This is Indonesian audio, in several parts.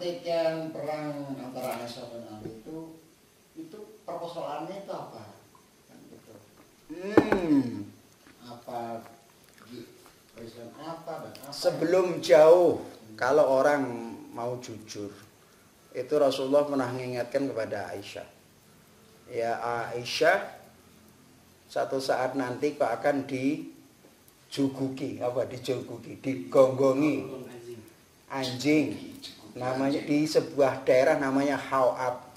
pertikaian perang antara Aisyah dan Ali itu persoalannya itu apa? Kan gitu. Apa Islam apa dan apa? Sebelum jauh, kalau orang mau jujur, itu Rasulullah pernah mengingatkan kepada Aisyah. Ya Aisyah, satu saat nanti kau akan dijuguki, digonggongi anjing, namanya di sebuah daerah namanya Hawab.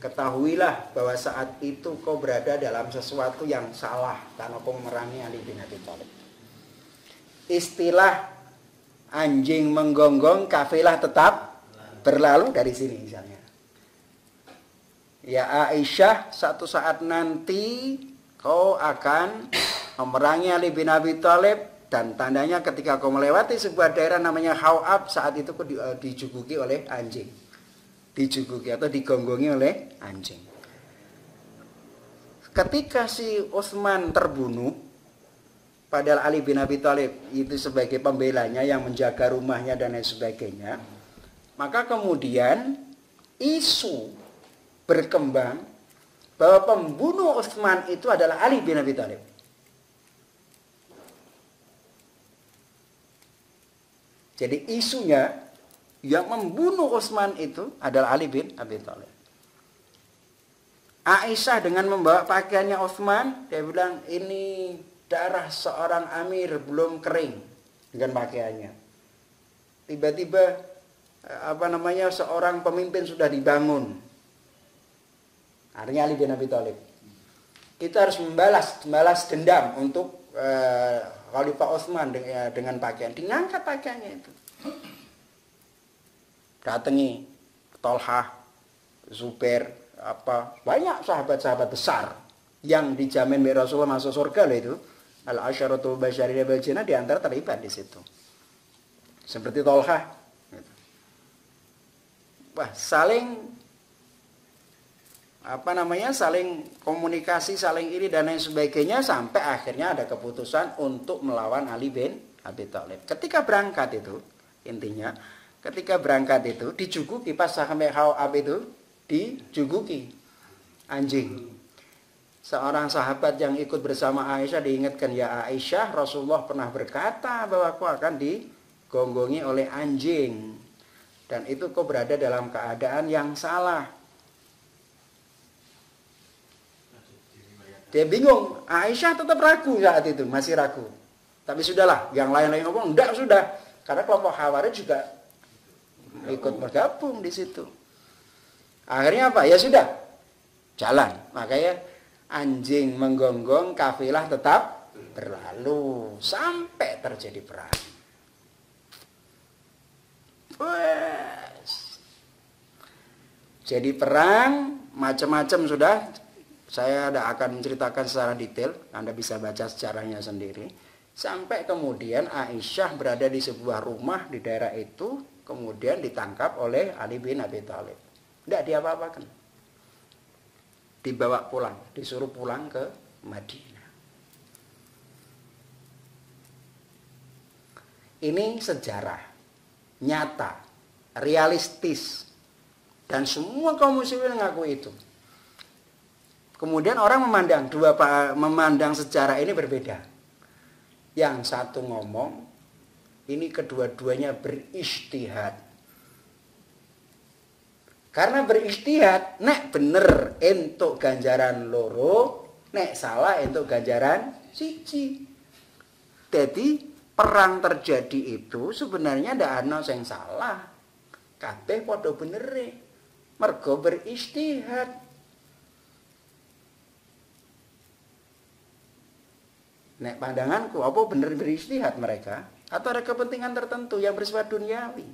Ketahuilah bahwa saat itu kau berada dalam sesuatu yang salah karena kau memerangi Ali bin Abi Thalib. Istilah anjing menggonggong, kafilah tetap berlalu dari sini misalnya. Ya Aisyah, satu saat nanti kau akan memerangi Ali bin Abi Thalib, dan tandanya ketika kau melewati sebuah daerah namanya Hawab, saat itu kau dijuguki oleh anjing. Dijuguki atau digonggongi oleh anjing. Ketika si Utsman terbunuh, padahal Ali bin Abi Thalib itu sebagai pembelanya yang menjaga rumahnya dan lain sebagainya, maka kemudian isu berkembang bahwa pembunuh Utsman itu adalah Ali bin Abi Thalib. Jadi isunya yang membunuh Utsman itu adalah Ali bin Abi Thalib. Aisyah dengan membawa pakaiannya Utsman, dia bilang ini darah seorang amir belum kering dengan pakaiannya. Tiba-tiba seorang pemimpin sudah dibangun. Artinya Ali bin Abi Thalib. Kita harus membalas dendam untuk Khalifah Utsman dengan pakaian. Diangkat pakaiannya itu. Datangi Tolhah, Zubair, banyak sahabat-sahabat besar yang dijamin oleh Rasulullah masuk surga loh itu. Al-Asyaratul Basyariyah bil Jannah di antara terlibat di situ. Seperti Tolhah. Wah, saling komunikasi, saling ini dan lain sebagainya, sampai akhirnya ada keputusan untuk melawan Ali bin Abi Thalib. Ketika berangkat itu, intinya ketika berangkat itu dijuguki, pas sampai Hawab itu dijuguki anjing. Seorang sahabat yang ikut bersama Aisyah diingatkan, ya Aisyah, Rasulullah pernah berkata bahwa aku akan digonggongi oleh anjing, dan itu kau berada dalam keadaan yang salah. Dia bingung. Aisyah tetap ragu saat itu, masih ragu. Tapi sudahlah, yang lain-lain ngomong enggak, sudah, karena kelompok Khawarij juga ikut bergabung di situ. Akhirnya apa? Ya sudah, jalan. Makanya anjing menggonggong, kafilah tetap berlalu sampai terjadi perang. Jadi perang macam-macam sudah. Saya tidak akan menceritakan secara detail. Anda bisa baca sejarahnya sendiri. Sampai kemudian Aisyah berada di sebuah rumah di daerah itu, kemudian ditangkap oleh Ali bin Abi Thalib. Tidak diapa-apakan. Dibawa pulang, disuruh pulang ke Madinah. Ini sejarah nyata, realistis, dan semua kaum muslimin mengaku itu. Kemudian orang memandang sejarah ini berbeda. Yang satu ngomong, ini kedua-duanya berijtihad. Karena berijtihad, nek bener entuk ganjaran loro, nek salah entuk ganjaran siji. Jadi perang terjadi itu sebenarnya ndak ana sing salah. Kabeh padha benere. Mergo berijtihad. Nek pandanganku, apa bener berijtihad mereka? Atau ada kepentingan tertentu yang bersifat duniawi?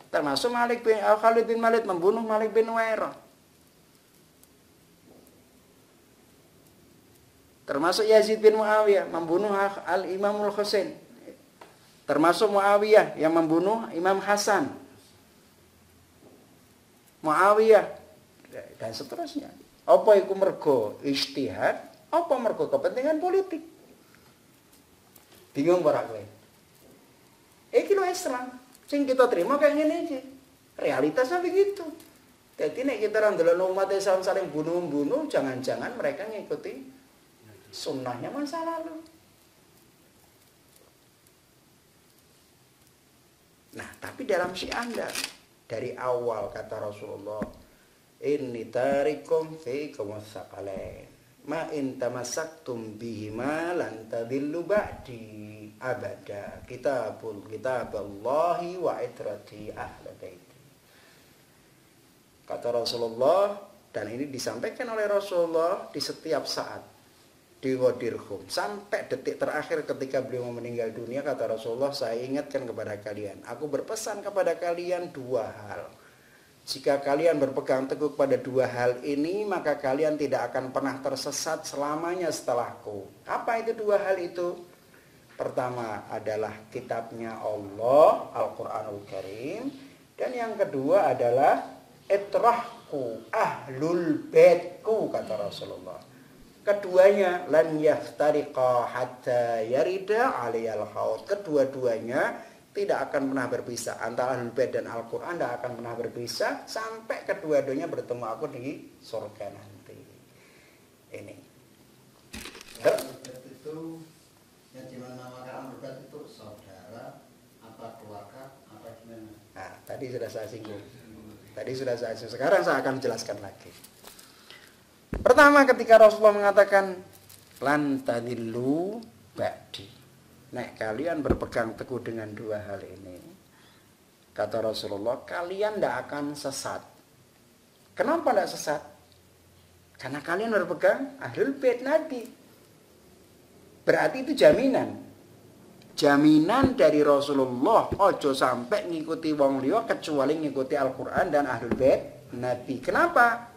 Termasuk Khalid bin Walid membunuh Malik bin Uwairah. Termasuk Yazid bin Muawiyah membunuh Al-Imamul Husain. Termasuk Muawiyah yang membunuh Imam Hasan. Muawiyah dan seterusnya. Apa iku mergo ijtihad? Apa mergo kepentingan politik? Bingung para kowe. Iki lho Islam. Sing kita terima kayak gini aja. Realitasnya begitu. Jadi nek kita ndelok umat Islam saling bunuh-bunuh, jangan-jangan mereka ngikuti sunnahnya masa lalu. Nah, tapi dalam Syiah dari awal kata Rasulullah, inni tarikum fiikum tsaqalain. Ma in tamassaktum bihima lan tadillu ba'di abada. Kitaballahi wa itrati ahli baiti. Kata Rasulullah, dan ini disampaikan oleh Rasulullah di setiap saat di Ghadirhum sampai detik terakhir ketika beliau meninggal dunia. Kata Rasulullah, saya ingatkan kepada kalian, aku berpesan kepada kalian dua hal. Jika kalian berpegang teguh pada dua hal ini, maka kalian tidak akan pernah tersesat selamanya setelahku. Apa itu dua hal itu? Pertama adalah kitabnya Allah, Al-Quranul Karim. Dan yang kedua adalah itrahku, ahlul baitku, kata Rasulullah. Keduanya lan yaftariqa hatta yarida aliyal haud. Kedua-duanya tidak akan pernah berpisah. Antara ahlul bait dan Al-Qur'an tidak akan pernah berpisah sampai kedua-duanya bertemu aku di surga nanti. Ini. Ahlul bait itu yang dinamakan ahlul bait itu saudara, apa keluarga, apa gimana? Nah, tadi sudah saya singgung. Sekarang saya akan jelaskan lagi. Pertama, ketika Rasulullah mengatakan lan tadillu ba'di. Nek kalian berpegang teguh dengan dua hal ini, kata Rasulullah, kalian tidak akan sesat. Kenapa tidak sesat? Karena kalian berpegang ahlul bait Nabi. Berarti itu jaminan. Jaminan dari Rasulullah, ojo sampai ngikuti wong liya kecuali ngikuti Al-Quran dan ahlul bait Nabi. Kenapa?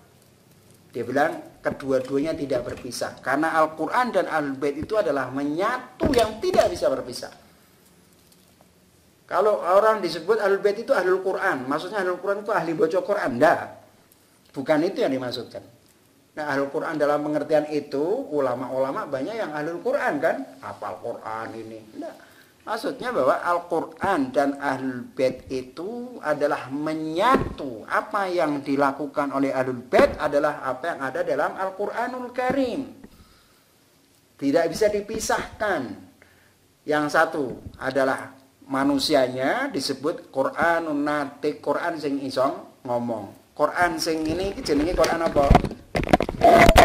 Dia bilang kedua-duanya tidak berpisah. Karena Al-Quran dan ahlul bait itu adalah menyatu yang tidak bisa berpisah. Kalau orang disebut ahlul bait itu ahlul Quran, maksudnya ahlul Quran itu ahli baca Quran. Enggak. Bukan itu yang dimaksudkan. Nah, ahlul Quran dalam pengertian itu, ulama-ulama banyak yang ahlul Quran kan, hafal Quran ini. Enggak. Maksudnya bahwa Al-Quran dan Ahlul Bait itu adalah menyatu. Apa yang dilakukan oleh Ahlul Bait adalah apa yang ada dalam Al-Quranul Karim. Tidak bisa dipisahkan. Yang satu adalah manusianya disebut Quranun Natik, Quran sing isong ngomong. Quran sing ini jenenge Quran apa?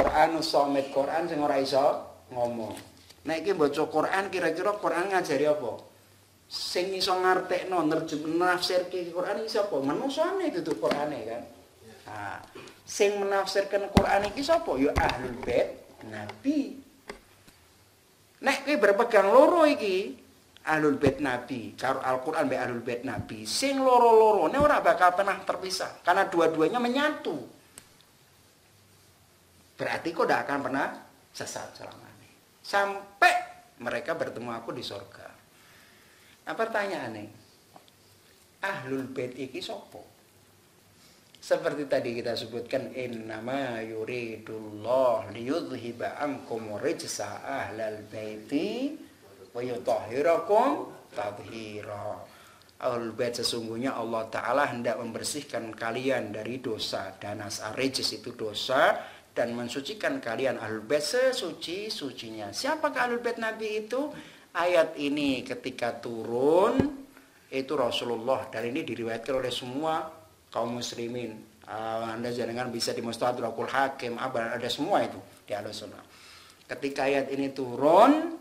Quranus Somit, Quran sing ora iso ngomong. Nek iki maca Quran kira-kira Quran ngajari apa? Sing iso ngartekno nafsirke Quran iki sapa? Manusane dudu Qurane kan. Nah, sing menafsirkan Quran iki sapa? Ya Ahlul Bait Nabi. Nek kowe berpegang loro iki, Ahlul Bait Nabi, karo Al-Qur'an be Ahlul Bait Nabi, sing loro-lorone ora bakal pernah terpisah karena dua-duanya menyatu. Berarti kok tidak akan pernah sesat selamanya. Sampai mereka bertemu aku di surga. Nah, pertanyaannya, Ahlul Bait iki sapa? Seperti tadi kita sebutkan, innama yuridullah liyudhiba ankum rijsa ahlal baiti wa yutahhirakum tathira. Ahlul Bait sesungguhnya Allah Ta'ala hendak membersihkan kalian dari dosa. Danas ar-rijs itu dosa, dan mensucikan kalian Ahlul Bait sesuci-sucinya. Siapakah Ahlul Bait Nabi itu? Ayat ini ketika turun itu Rasulullah, dan ini diriwayatkan oleh semua kaum muslimin. Anda jangan bisa di Mustadrakul Hakim, ada semua itu di Ahlussunnah. Ketika ayat ini turun,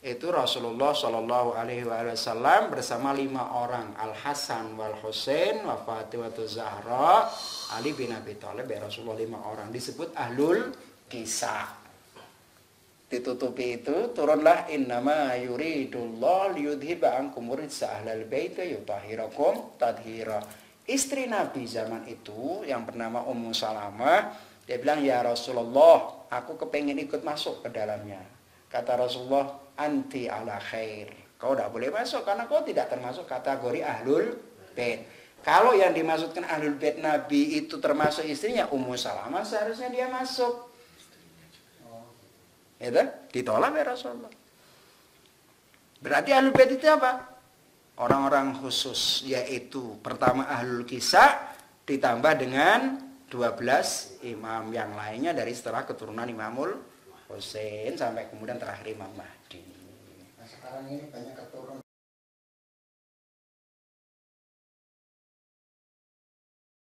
itu Rasulullah Shallallahu Alaihi Wasallam bersama 5 orang, Al Hasan wal Husain wa Fatimah Zahra, Ali bin Abi Thalib. Ya Rasulullah 5 orang disebut Ahlul Kisah. Ditutupi itu turunlah innama yuridullah liyudhiba ankum rijsa ahlal bait yutahhirakum tadhira. Istri Nabi zaman itu yang bernama Ummu Salamah, dia bilang, ya Rasulullah, aku kepengen ikut masuk ke dalamnya. Kata Rasulullah, anti ala khair. Kau tidak boleh masuk karena kau tidak termasuk kategori Ahlul Bait. Kalau yang dimaksudkan Ahlul Bait Nabi itu termasuk istrinya Ummu Salamah, seharusnya dia masuk. Itu ditolak ya Rasulullah. Berarti Ahlul Bait itu apa? orang-orang khusus, yaitu pertama Ahlul Kisah ditambah dengan 12 imam yang lainnya dari setelah keturunan Imamul Husain sampai kemudian terakhir Imam Mahdi. Nah, sekarang ini banyak keturunan